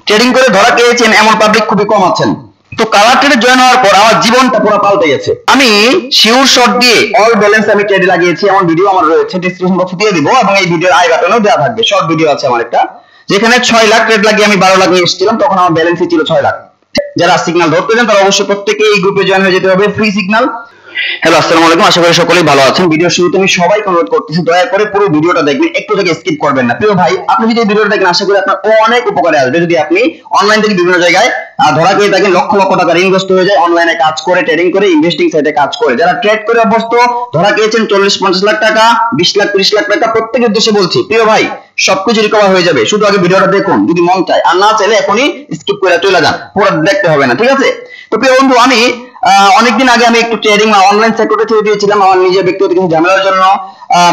Trading করে ধরা খেয়েছেন এমন পাবলিক খুবই কম আছেন। তো কালার ট্রেডে জয়েন হওয়ার পর আমার জীবনটা পুরো পাল্টে গেছে। আমি শিওর শর্ট দিয়ে অল ব্যালেন্স আমি ট্রেডে লাগিয়েছি, এমন ভিডিও আমার রয়েছে, ডিসক্রিপশন বক্সে দিয়ে দিব এবং এই ভিডিওর আই বাটনেও দেওয়া থাকবে। শর্ট ভিডিও আছে আমার একটা, যেখানে 6 লাখ ট্রেড লাগিয়ে আমি 12 লাখ নিয়ে এসেছিলাম, তখন আমার ব্যালেন্সই ছিল 6 লাখ। যারা সিগন্যাল ধরতে চান তারা অবশ্যই প্রত্যেকে এই গ্রুপে জয়েন হয়ে যেতে হবে, ফ্রি সিগন্যাল। হ্যালো, আসসালামু আলাইকুম, আশা করি সকলেই ভালো আছেন। ভিডিও শুরুতে আমি সবাইকে অনুরোধ করতেছি দয়া করে পুরো ভিডিওটা দেখবেন, একটু থেকে স্কিপ করবেন না। প্রিয় ভাই, আপনি যদি এই ভিডিওটা দেখেন আশা করি আপনার অনেক উপকারে আসবে। যদি আপনি অনলাইন থেকে বিভিন্ন জায়গায় ধরা খেয়ে থাকেন, লক্ষ লক্ষ টাকা ইনভেস্ট হয়ে যায় অনলাইনে কাজ করে, ট্রেডিং করে, ইনভেস্টিং সাইটে কাজ করে, যারা ট্রেড করে অভ্যস্ত, ধরা খেয়েছেন 40-50 লাখ টাকা, 20 লাখ 30 লাখ টাকা, প্রত্যেকের উদ্দেশ্যে বলছি প্রিয় ভাই, সবকিছু রিকভার হয়ে যাবে। শুধু আগে ভিডিওটা দেখুন যদি মন চায়, আর না চাইলে এখনই স্কিপ করে চলে যান, পুরো দেখতে হবে না, ঠিক আছে? তো প্রিয় বন্ধু, আমি অনেকদিন আগে আমি একটু ট্রেডিং অনলাইন সেক্টরে ছেড়ে দিয়েছিলাম আমার নিজের ব্যক্তিগত কিছু ঝামেলার জন্য,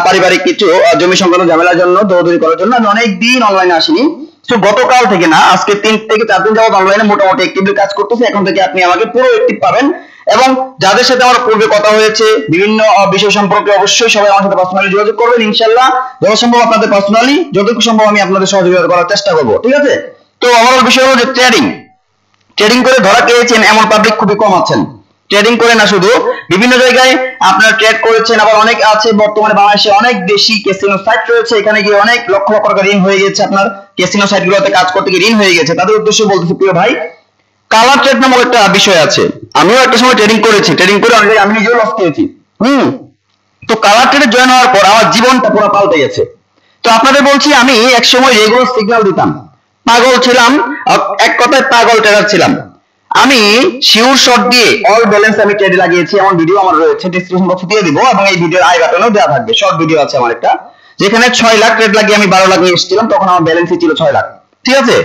পারিবারিক কিছু জমি সংক্রান্ত ঝামেলার জন্য, দৌড়দৌড়ি করার জন্য আমি অনেকদিন অনলাইনে আসিনি। তো গতকাল থেকে না, আজকে 3 থেকে 4 দিন যাবত অনলাইনে মোটামুটি অ্যাক্টিভলি কাজ করতেছি। এখন থেকে আপনি আমাকে পুরো অ্যাক্টিভ পাবেন এবং যাদের সাথে আমার পূর্বে কথা হয়েছে বিভিন্ন বিষয় সম্পর্কে অবশ্যই সবাই আমার সাথে পার্সোনালি যোগাযোগ করবেন। ইনশাআল্লাহ যত সম্ভব আপনাদের পার্সোনালি যতটুকু সম্ভব আমি আপনাদের সহযোগিতা করার চেষ্টা করব, ঠিক আছে? তো আমার বিষয় হলো যে ট্রেডিং করে ধরা খেয়েছেন এমন পাবলিক খুবই কম আছেন। ট্রেডিং করে না, শুধু বিভিন্ন জায়গায় আপনারা ট্রেড করেছেন, আবার অনেক আছে বর্তমানে বাংলাদেশে অনেক দেশি ক্যাসিনো সাইট রয়েছে, এখানে গিয়ে অনেক লক্ষ লক্ষ টাকা ঋণ হয়ে গেছে, আপনার ক্যাসিনো সাইটগুলোতে কাজ করতে গিয়ে ঋণ হয়ে গেছে। তাদের উদ্দেশ্যে বলতেছি প্রিয় ভাই, কালার ট্রেড নামক একটা বিষয় আছে। আমিও একটা সময় ট্রেডিং করেছি, ট্রেডিং করে অনেক আমি নিজেও লস খেয়েছি। তো কালার ট্রেডে জয়েন হওয়ার পর আমার জীবনটা পুরো পাল্টে গেছে। তো আপনাদের বলছি, আমি এক সময় রেগুলার সিগন্যাল দিতাম, পাগল ছিলাম, এক কথায় পাগল ট্রেডার ছিলাম। আমি শিওর শর্ট দিয়ে অল ব্যালেন্স আমি ট্রেডে লাগিয়েছি, এমন ভিডিও আমার রয়েছে, ডিসক্রিপশন বক্সে দিয়ে দিব এবং এই ভিডিওর আই বাটনেও দেওয়া থাকবে। শর্ট ভিডিও আছে আমার একটা, যেখানে 6 লাখ ট্রেড লাগিয়ে আমি 12 লাখ নিয়ে এসেছিলাম, তখন আমার ব্যালেন্সই ছিল 6 লাখ, ঠিক আছে?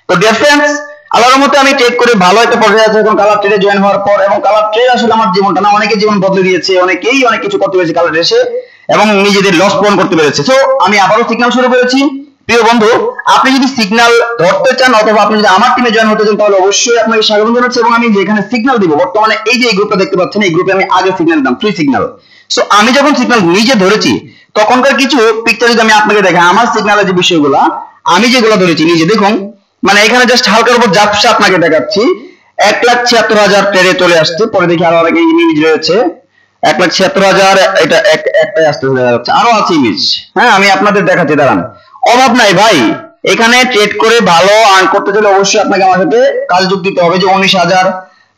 তো ডিয়ার ফ্রেন্ডস, আল্লাহর রহমতে আমি ট্রেড করে ভালো একটা পর্যায়ে আছি এখন কালার ট্রেডে জয়েন হওয়ার পর। এবং কালার ট্রেড আসলে আমার জীবনটা না, অনেকের জীবন বদলে দিয়েছে, অনেকেই অনেক কিছু করতে পেরেছে কালার এসে এবং নিজেদের লস পূরণ করতে পেরেছে। তো আমি আবারও সিগন্যাল শুরু করেছি। প্রিয় বন্ধু, আপনি যদি সিগন্যাল ধরতে চান অথবা আপনি যদি আমার টিমে জয়েন হতে চান, তাহলে অবশ্যই আপনাকে স্বাগত জানাচ্ছি। এবং আমি যেখানে সিগন্যাল দিব, বর্তমানে এই যে এই গ্রুপটা দেখতে পাচ্ছেন, এই গ্রুপে আমি আগে সিগন্যাল দিতাম, ফ্রি সিগন্যাল। সো আমি যখন সিগন্যাল নিজে ধরেছি, তখনকার কিছু পিকচার যদি আমি আপনাকে দেখাই, আমার সিগন্যালের যে বিষয়গুলো আমি যেগুলো ধরেছি নিজে, দেখুন, মানে এখানে জাস্ট হালকার উপর জাপসা আপনাকে দেখাচ্ছি। 1,76,000 ট্রেডে চলে আসছে, পরে দেখি আরো অনেক ইমেজ রয়েছে। 1,76,000 এটা একটাই আসতে যাচ্ছে, আরো আছে ইমেজ। হ্যাঁ, আমি আপনাদের দেখাচ্ছি, দাঁড়ান, অভাব নাই ভাই। এখানে ট্রেড করে ভালো আর্ন করতে চাইলে অবশ্যই আপনাকে আমার সাথে কাজ যোগ দিতে হবে। যে 19,000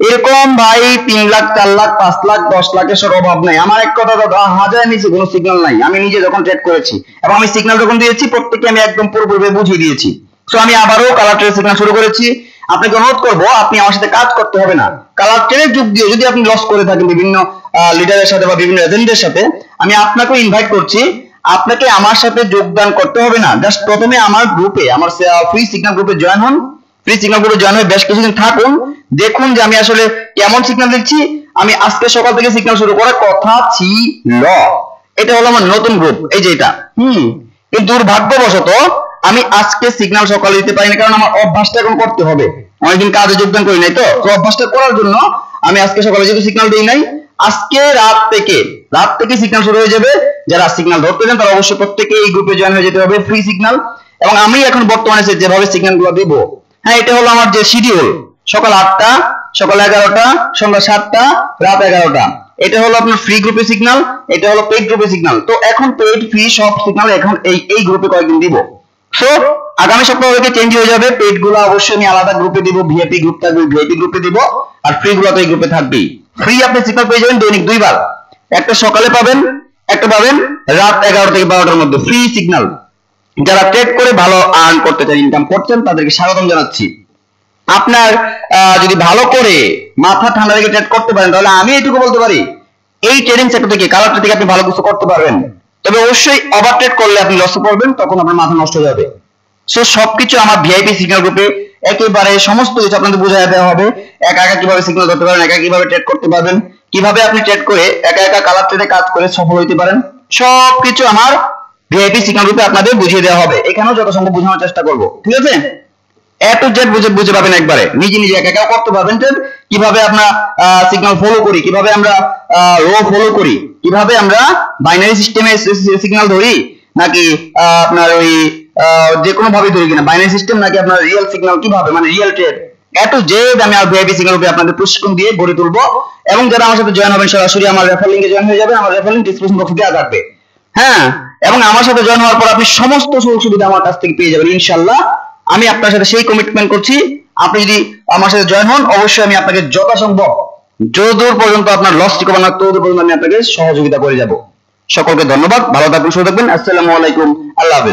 এরকম ভাই, 3 লাখ 4 লাখ 5 লাখ 10 লাখের সব অভাব নাই। আমার এক কথা, হাজার নিচে কোনো সিগন্যাল নাই। আমি নিজে যখন ট্রেড করেছি এবং আমি সিগন্যাল যখন দিয়েছি, প্রত্যেককে আমি একদম পুরোপুরি বুঝিয়ে দিয়েছি। তো আমি আবারও কালার ট্রেড সিগন্যাল শুরু করেছি। আপনাকে অনুরোধ করবো, আপনি আমার সাথে কাজ করতে হবে না, কালার ট্রেডে যোগ দিয়ে যদি আপনি লস করে থাকেন বিভিন্ন লিডারের সাথে বা বিভিন্ন এজেন্টদের সাথে, আমি আপনাকে ইনভাইট করছি, আপনাকে আমার সাথে যোগদান করতে হবে না। জাস্ট প্রথমে আমার গ্রুপে, আমার ফ্রি সিগন্যাল গ্রুপে জয়েন হন। ফ্রি সিগন্যাল গ্রুপে জয়েন হয়ে বেশ কিছুদিন থাকুন, দেখুন যে আমি আসলে কেমন সিগন্যাল দিচ্ছি। আমি আজকে সকাল থেকে সিগন্যাল শুরু করার কথা ছিল, এটা হলো আমার নতুন গ্রুপ, এই যে এটা। কিন্তু দুর্ভাগ্যবশত আমি আজকে সিগন্যাল সকালে দিতে পারিনি, কারণ আমার অভ্যাসটা এখন করতে হবে। অনেকদিন কাজে যোগদান করি নাই, তো অভ্যাসটা করার জন্য আমি আজকে সকালে যেহেতু সিগন্যাল দিই নাই, আজকে রাত থেকে সিগন্যাল শুরু হয়ে যাবে। যারা সিগন্যাল ধরতে চান তারা অবশ্যই প্রত্যেকে এই গ্রুপে জয়েন হয়ে যেতে হবে, ফ্রি সিগন্যাল। এবং আমি এখন বর্তমানে যেভাবে সিগন্যাল গুলো দেবো, হ্যাঁ, এটা হলো আমার যে শিডিউল, সকাল 8টা, সকাল 11টা, সন্ধ্যা 7টা, রাত 11টা। এটা হলো আপনার ফ্রি গ্রুপে সিগন্যাল, এটা হলো পেইড গ্রুপে সিগন্যাল। তো এখন পেইড ফ্রি সব সিগন্যাল এখন এই গ্রুপে কয়েকদিন দিব। সো আগামী সপ্তাহ থেকে চেঞ্জ হয়ে যাবে। পেইড গুলো অবশ্যই আমি আলাদা গ্রুপে দিব, ভিআইপি গ্রুপ থাকবে, ভিআইপি গ্রুপে দিব, আর ফ্রি গুলো তো এই গ্রুপে থাকবেই। ফ্রি আপনি সিগন্যাল পেয়ে যাবেন দৈনিক 2 বার, একটা সকালে পাবেন, একটা পাবেন রাত 11 থেকে 12টার মধ্যে, ফ্রি সিগন্যাল। যারা ট্রেড করে ভালো আর্ন করতে চান, ইনকাম করছেন, তাদেরকে স্বাগতম জানাচ্ছি। আপনার যদি ভালো করে মাথা ঠান্ডা রেখে ট্রেড করতে পারেন, তাহলে আমি এইটুকু বলতে পারি, এই ট্রেডিং সেক্টর থেকে, কালার ট্রেড থেকে আপনি ভালো কিছু করতে পারবেন। তবে অবশ্যই ওভার ট্রেড করলে আপনি লসে পড়বেন, তখন আপনার মাথা নষ্ট হয়ে যাবে। সো সবকিছু আমার ভিআইপি সিগন্যাল গ্রুপে একেবারে সমস্ত কিছু আপনাদের বুঝিয়ে দেওয়া হবে। একা একা কিভাবে সিগন্যাল করতে পারেন, একা কিভাবে ট্রেড করতে পারবেন, কিভাবে আপনি ট্রেড করে একা একা কালার ট্রেডে কাজ করে সফল হতে পারেন, সবকিছু আমার ভিআইপি সিগন্যাল গ্রুপে আপনাদের বুঝিয়ে দেওয়া হবে। এখানেও যত সম্ভব বোঝানোর চেষ্টা করব, ঠিক আছে? এ টু জেড বুঝে পাবেন একবারে, নিজে একা একা করতে পারবেন। কিভাবে আমরা সিগন্যাল ফলো করি, কিভাবে আমরা রো ফলো করি, কিভাবে আমরা বাইনারি সিস্টেমে সিগন্যাল ধরি, নাকি আপনার ওই যে কোনো ভাবে ধরি কিনা, বাইনারি সিস্টেম নাকি আপনার রিয়েল সিগন্যাল, কিভাবে মানে রিয়েল ট্রেড এটু জেড আমি আর ভিআইপি সিগন্যাল উপরে আপনাদের প্রশিক্ষণ দিয়ে গড়ে তুলবো। এবং যারা আমার সাথে জয়েন হবেন সরাসরি আমার রেফার লিংকে জয়েন হয়ে যাবেন, আমার রেফার লিংক ডেসক্রিপশন বক্সে দেওয়া থাকবে। হ্যাঁ, এবং আমার সাথে জয়েন হওয়ার পর আপনি সমস্ত সুযোগ সুবিধা আমার কাছ থেকে পেয়ে যাবেন ইনশাআল্লাহ। আমি আপনার সাথে সেই কমিটমেন্ট করছি, আপনি যদি আমার সাথে জয়েন হন অবশ্যই আমি আপনাকে যথাসম্ভব যতদূর পর্যন্ত আপনার লস রিকভার না ততদূর পর্যন্ত আমি আপনাকে সহযোগিতা করে যাব। সকলকে ধন্যবাদ, ভালো থাকবেন, সুস্থ থাকবেন। আসসালামু আলাইকুম, আল্লাহ হাফেজ।